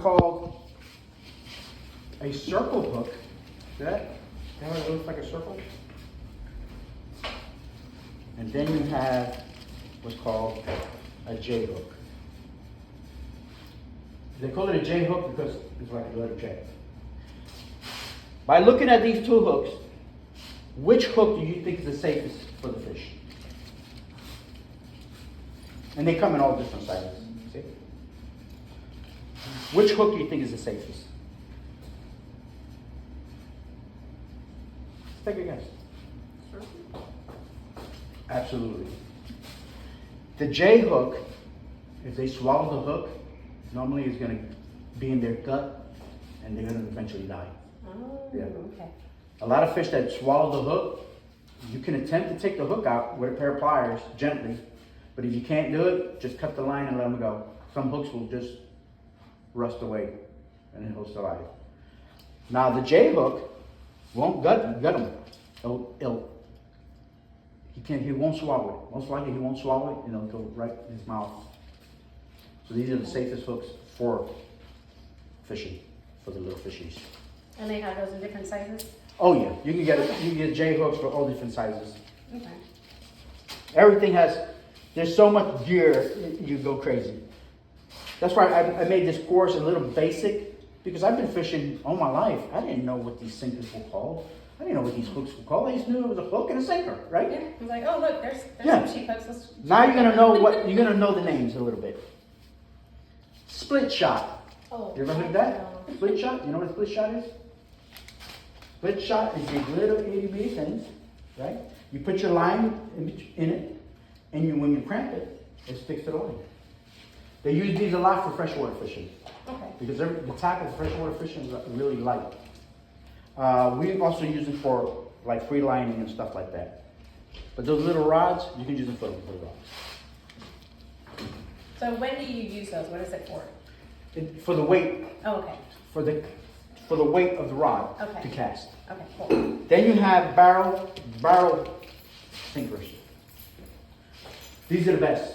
Called a circle hook. See that? How it looks like a circle? And then you have what's called a J hook. They call it a J hook because it's like a letter J. By looking at these two hooks, which hook do you think is the safest for the fish? And they come in all different sizes. See? Which hook do you think is the safest? Take a guess. Absolutely. The J hook, if they swallow the hook, normally it's going to be in their gut and they're going to eventually die. Oh, Yeah. okay. A lot of fish that swallow the hook, you can attempt to take the hook out with a pair of pliers gently, but if you can't do it, just cut the line and let them go. Some hooks will just rust away and then he'll survive. Now the J hook won't gut him. He won't swallow it. Most likely he won't swallow it and it'll go right in his mouth. So these are the safest hooks for fishing, for the little fishies. And they have those in different sizes? Oh yeah, you can get J hooks for all different sizes. Okay. Everything there's so much gear, you go crazy. That's why I made this course a little basic, because I've been fishing all my life. I didn't know what these sinkers were called. I didn't know what these hooks were called. I just knew it was a hook and a sinker, right? Yeah. I was like, oh look, there's Yeah. some sheep hooks. Now you're gonna know the names a little bit. Split shot. Oh. You ever heard that? Split shot? You know what a split shot is? Split shot is these little itty bitty things, right? You put your line in it, and when you cramp it, it sticks to the line. They use these a lot for freshwater fishing Okay. because the tackle for freshwater fishing is really light. We also use them for like free lining and stuff like that. But those little rods, you can use them for the rods. So when do you use those? What is it for? For the weight, Oh, okay. for the weight of the rod Okay. to cast. Okay, cool. Then you have barrel sinkers. These are the best.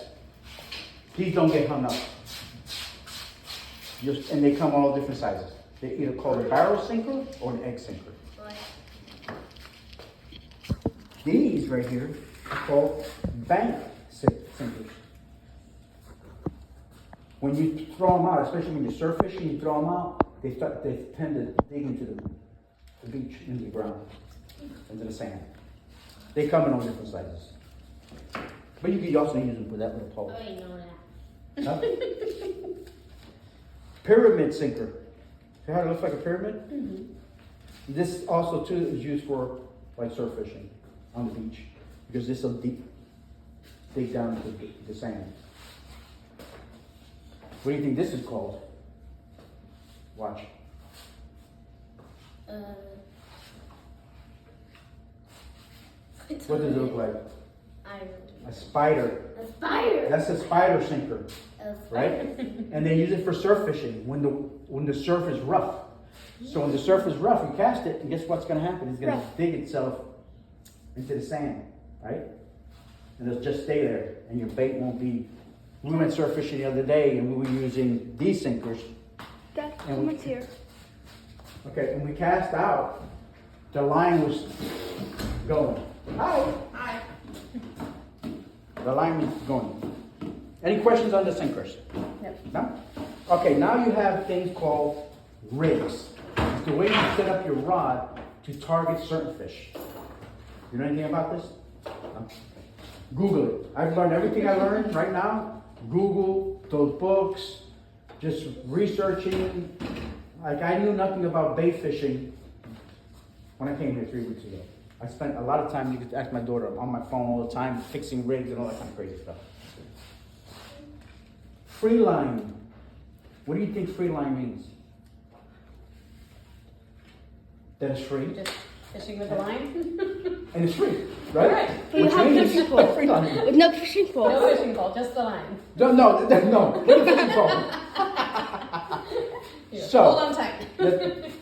These don't get hung up. And they come all different sizes. They're either called a barrel sinker or an egg sinker. These right here are called bank sinkers. When you throw them out, especially when you're surf fishing, you throw them out, they tend to dig into the beach, into the ground, into the sand. They come in all different sizes. But you can also use them with that little pole. Oh, you know that. Huh? Pyramid sinker. See how it looks like a pyramid? Mm-hmm. This also too is used for like surf fishing on the beach because this will dig down into the sand. What do you think this is called? Watch. What does it look like? I don't know. A spider. A spider. That's a spider sinker, A right? And they use it for surf fishing when the surf is rough. So when the surf is rough, you cast it, and guess what's going to happen? It's going to dig itself into the sand, right? And it'll just stay there, and your bait won't be. We went surf fishing the other day, and we were using these sinkers. Dad, And someone's here. Okay, and we cast out. The line was going. Hi. Hi. The line was going. Any questions on the sinkers? Yep. No? Okay, now you have things called rigs. It's the way you set up your rod to target certain fish. You know anything about this? No? Google it. I've learned everything I learned right now. Google those books, just researching. Like I knew nothing about bait fishing when I came here 3 weeks ago. I spent a lot of time, you could ask my daughter, on my phone all the time, fixing rigs and all that kind of crazy stuff. Free line. What do you think free line means? That it's free? Just fishing with the line? And it's free, right? Right. You Which have means fishing pole. free line. With no fishing pole. No fishing pole, just the line. No. Put a fishing pole. Here, So- hold on tight.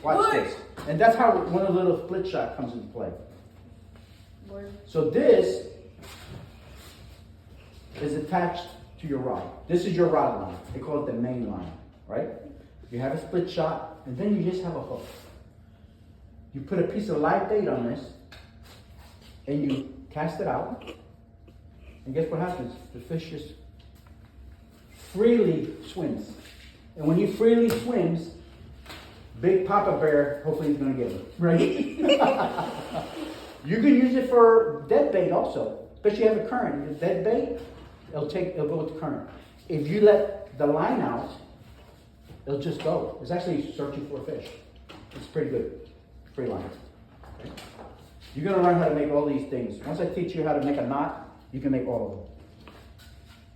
Watch this. And that's how one of the little split shot comes into play. Word. So this is attached to your rod. This is your rod line. They call it the main line, right? you have a split shot, and then you just have a hook. You put a piece of live bait on this, and you cast it out, and guess what happens? The fish just freely swims. And when he freely swims, Big Papa Bear hopefully he's gonna get him, right? You can use it for dead bait also, especially if you have a current. The dead bait, it'll go with the current. If you let the line out, it'll just go. It's actually searching for a fish. It's pretty good. Free line. Okay. You're gonna learn how to make all these things. Once I teach you how to make a knot, you can make all of them.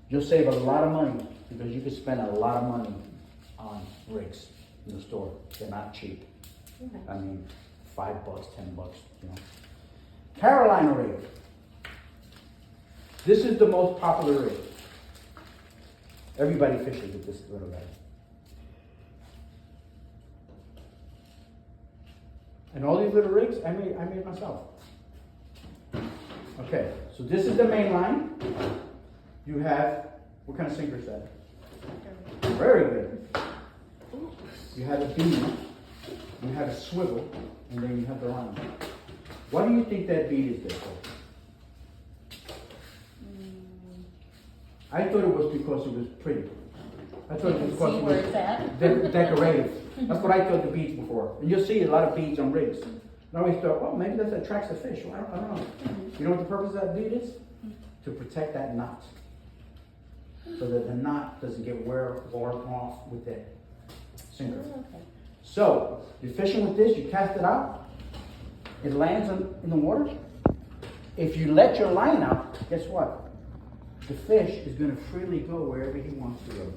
You'll save a lot of money because you can spend a lot of money on rigs in the store. They're not cheap. Okay. I mean, $5, $10, you know. Carolina rig. This is the most popular rig. Everybody fishes with this little guy. And all these little rigs, I made myself. Okay, so this is the main line. You have, what kind of sinker is that? Very good. You have a bead, you have a swivel, and then you have the line. Why do you think that bead is there for? I thought it was because it was pretty. I thought it was See because it where was it's at. decorative. That's what I thought the beads before. And you'll see a lot of beads on rigs. And I always thought, well, maybe that attracts the fish. Well, I don't know. You know what the purpose of that bead is? To protect that knot. So that the knot doesn't get worn off with that sinker. Okay. So, you're fishing with this, you cast it out, it lands in the water. If you let your line out, guess what? The fish is going to freely go wherever he wants to go.